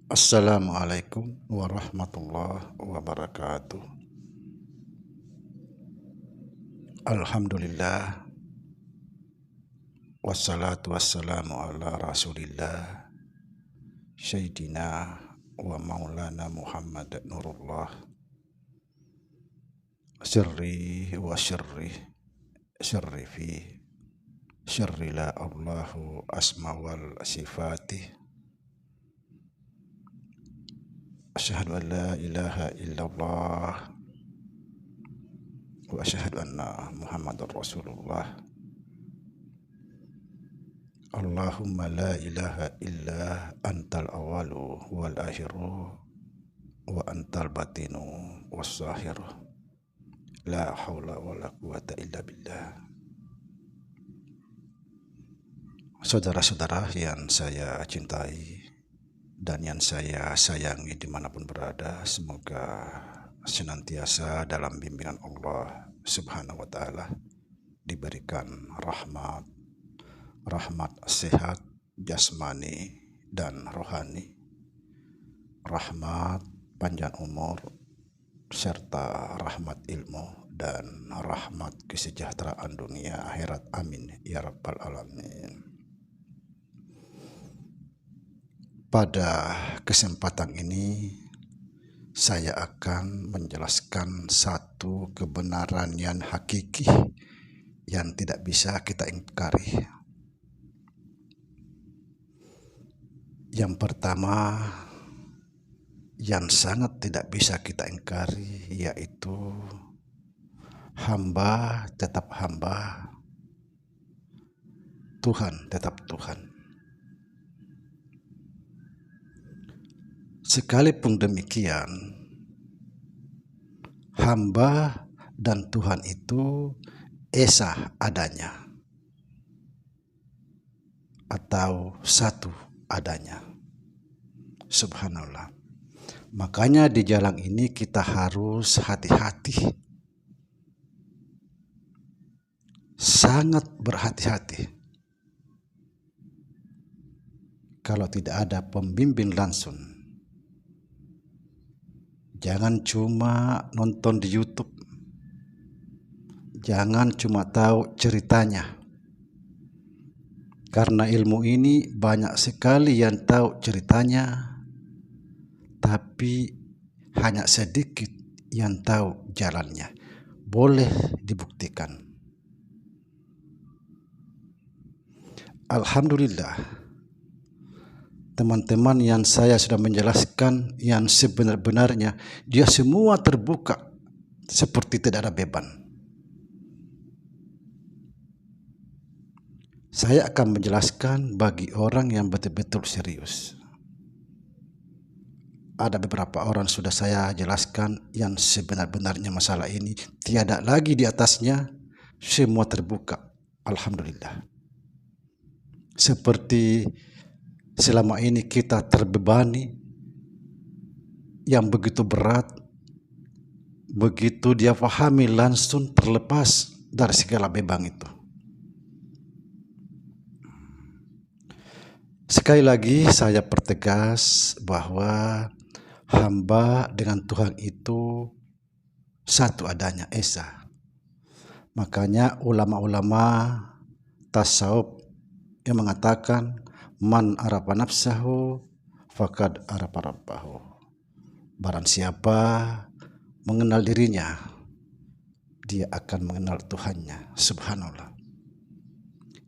Assalamualaikum warahmatullahi wabarakatuh. Alhamdulillah, wassalatu wassalamu ala rasulillah, Sayyidina wa maulana Muhammad Nurullah, sirri wa sirri fi sirri la Allahu asma wal sifati. Asyhadu an la ilaha illallah wa asyhadu anna Muhammadar Rasulullah. Allahumma la ilaha illa antal awalu wal akhiru wa antal batinu was zahiru. La haula wa la quwata illa billah. Saudara-saudara yang saya cintai dan yang saya sayangi dimanapun berada, semoga senantiasa dalam bimbingan Allah Subhanahu wa ta'ala, diberikan rahmat sehat jasmani dan rohani, rahmat panjang umur, serta rahmat ilmu dan rahmat kesejahteraan dunia akhirat. Amin ya rabbal alamin. Pada kesempatan ini saya akan menjelaskan satu kebenaran yang hakiki yang tidak bisa kita ingkari. Yang pertama, yang sangat tidak bisa kita ingkari, yaitu hamba tetap hamba, Tuhan tetap Tuhan. Sekalipun demikian, hamba dan Tuhan itu esa adanya atau satu adanya. Subhanallah. Makanya di jalan ini kita harus hati-hati, sangat berhati-hati. Kalau tidak ada pembimbing langsung, jangan cuma nonton di YouTube, jangan cuma tahu ceritanya. Karena ilmu ini banyak sekali yang tahu ceritanya, tapi hanya sedikit yang tahu jalannya. Boleh dibuktikan. Alhamdulillah, teman-teman yang saya sudah menjelaskan yang sebenar-benarnya, dia semua terbuka seperti tidak ada beban. Saya akan menjelaskan bagi orang yang betul-betul serius. Ada beberapa orang sudah saya jelaskan yang sebenar-benarnya masalah ini tiada lagi di atasnya, semua terbuka. Alhamdulillah. Seperti selama ini kita terbebani yang begitu berat, begitu dia pahami langsung terlepas dari segala beban itu. Sekali lagi saya pertegas bahwa hamba dengan Tuhan itu satu adanya, esa. Makanya ulama-ulama tasawuf yang mengatakan man arafa nafsahu faqad arafa rabbahu. Barang siapa mengenal dirinya, dia akan mengenal Tuhannya. Subhanallah.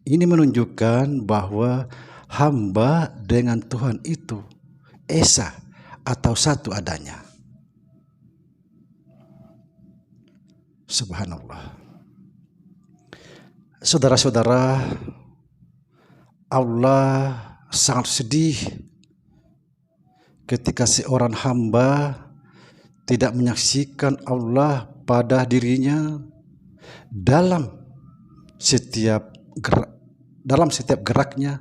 Ini menunjukkan bahwa hamba dengan Tuhan itu esa atau satu adanya. Subhanallah. Saudara-saudara, Allah sangat sedih ketika seorang hamba tidak menyaksikan Allah pada dirinya dalam setiap geraknya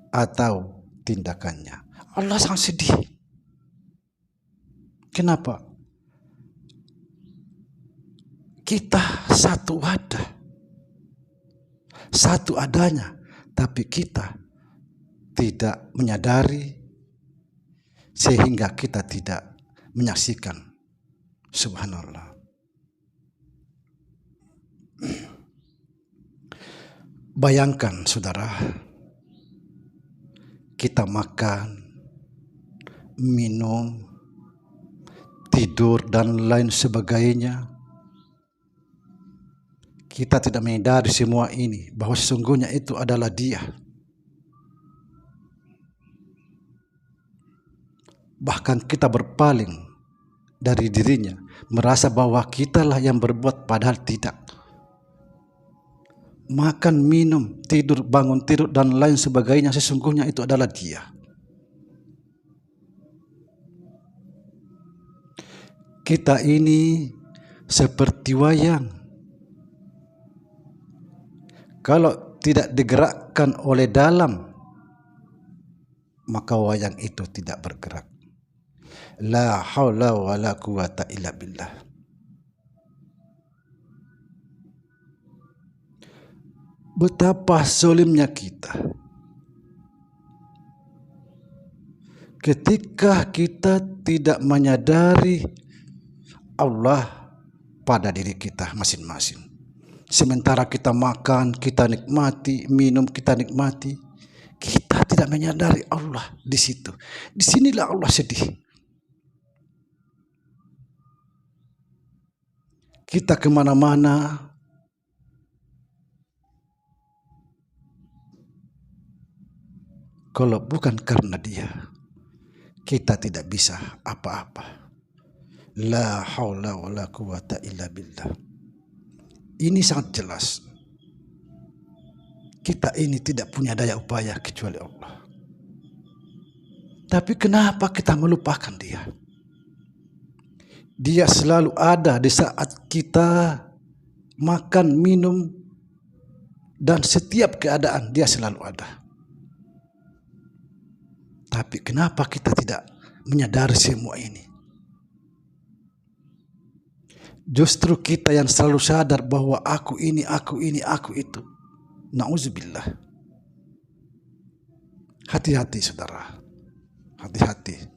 atau tindakannya. Allah sangat sedih. Kenapa? Kita satu wadah, satu adanya, tapi kita tidak menyadari sehingga kita tidak menyaksikan. Subhanallah. Bayangkan saudara, kita makan, minum, tidur dan lain sebagainya. Kita tidak menyadari semua ini, bahwa sesungguhnya itu adalah Dia. Bahkan kita berpaling dari dirinya, merasa bahwa kitalah yang berbuat, padahal tidak. Makan, minum, tidur, bangun tidur dan lain sebagainya, sesungguhnya itu adalah Dia. Kita ini seperti wayang. Kalau tidak digerakkan oleh dalam, maka wayang itu tidak bergerak. La haula wa la quwata illa billah. Betapa zolimnya kita ketika kita tidak menyadari Allah pada diri kita masing-masing. Sementara kita makan, kita nikmati, minum, kita nikmati, kita tidak menyadari Allah di situ. Disinilah Allah sedih. Kita kemana-mana, kalau bukan karena Dia, kita tidak bisa apa-apa. La haula wa la quwata illa billah. Ini sangat jelas. Kita ini tidak punya daya upaya kecuali Allah. Tapi kenapa kita melupakan Dia? Dia selalu ada di saat kita makan, minum, dan setiap keadaan Dia selalu ada. Tapi kenapa kita tidak menyadari semua ini? Justru kita yang selalu sadar bahwa aku ini, aku ini, aku itu. Na'udzubillah. Hati-hati saudara. Hati-hati.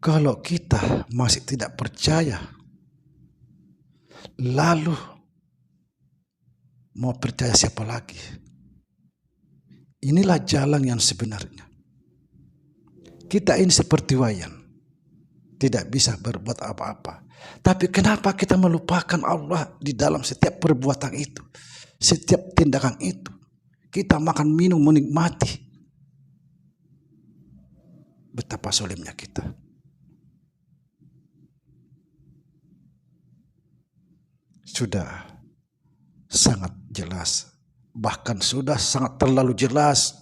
Kalau kita masih tidak percaya, lalu mau percaya siapa lagi? Inilah jalan yang sebenarnya. Kita ini seperti wayang, tidak bisa berbuat apa-apa. Tapi kenapa kita melupakan Allah di dalam setiap perbuatan itu, setiap tindakan itu? Kita makan, minum, menikmati. Betapa zolimnya kita. Sudah sangat jelas, bahkan sudah sangat terlalu jelas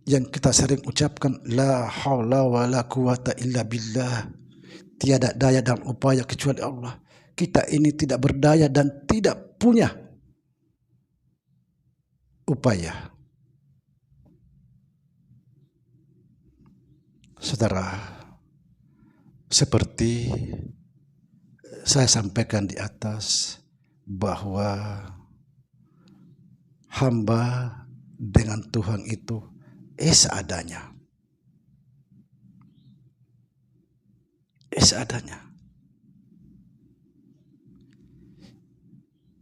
yang kita sering ucapkan, la haula wa la quwata illa billah. Tiada daya dan upaya kecuali Allah. Kita ini tidak berdaya dan tidak punya upaya. Saudara, seperti saya sampaikan di atas, bahwa hamba dengan Tuhan itu seadanya. Seadanya.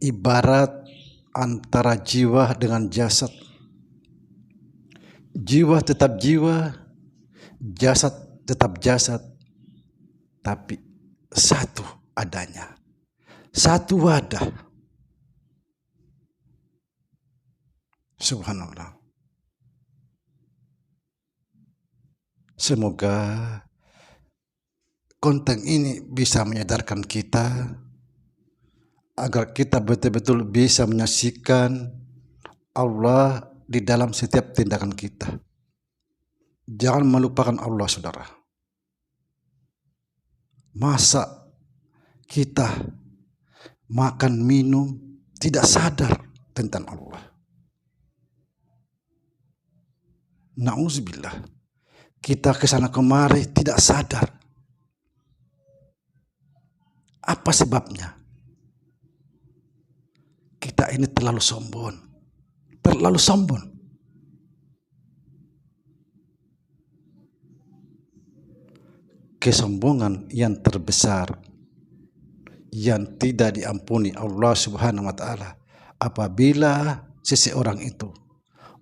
Ibarat antara jiwa dengan jasad. Jiwa tetap jiwa, jasad tetap jasad, tapi satu adanya, satu wadah. Subhanallah. Semoga konten ini bisa menyadarkan kita agar kita betul-betul bisa menyaksikan Allah di dalam setiap tindakan kita. Jangan melupakan Allah, saudara. Masa kita makan, minum, tidak sadar tentang Allah? Na'udzubillah. Kita kesana kemari tidak sadar. Apa sebabnya? Kita ini terlalu sombong. Terlalu sombong. kesombongan yang terbesar yang tidak diampuni Allah Subhanahu wa taala apabila seseorang itu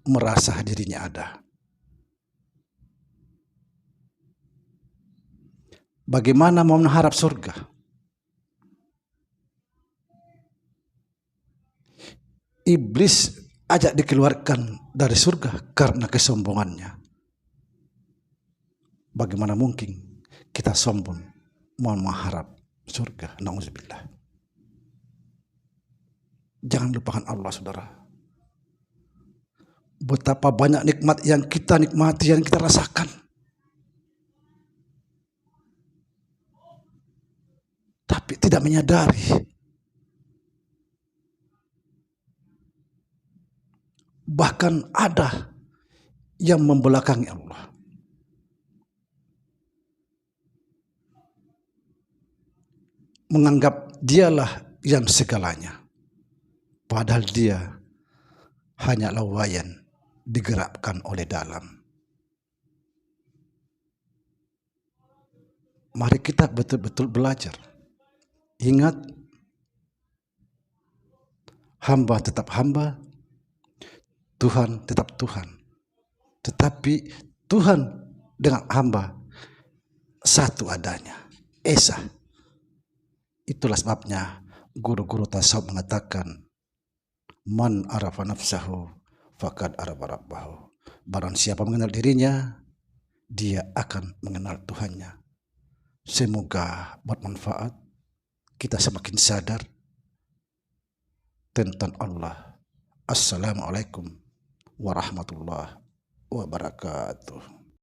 merasa dirinya ada. Bagaimana mau mengharap surga? Iblis ajak dikeluarkan dari surga karena kesombongannya. Bagaimana mungkin kita sombong mau mengharap surga? Nauzubillah. Jangan lupakan Allah, saudara. Betapa banyak nikmat yang kita nikmati, yang kita rasakan. Tapi tidak menyadari bahkan ada yang membelakangi Allah. Menganggap dialah yang segalanya. Padahal dia hanyalah wayan digerakkan oleh dalam. Mari kita betul-betul belajar. Ingat, hamba tetap hamba, Tuhan tetap Tuhan. Tetapi Tuhan dengan hamba satu adanya, esa. Itulah sebabnya guru-guru tasawuf mengatakan, man arafa nafsahu faqad arafa rabbahu. Barang siapa mengenal dirinya, dia akan mengenal Tuhannya. Semoga bermanfaat, kita semakin sadar tentang Allah. Assalamualaikum warahmatullahi wabarakatuh.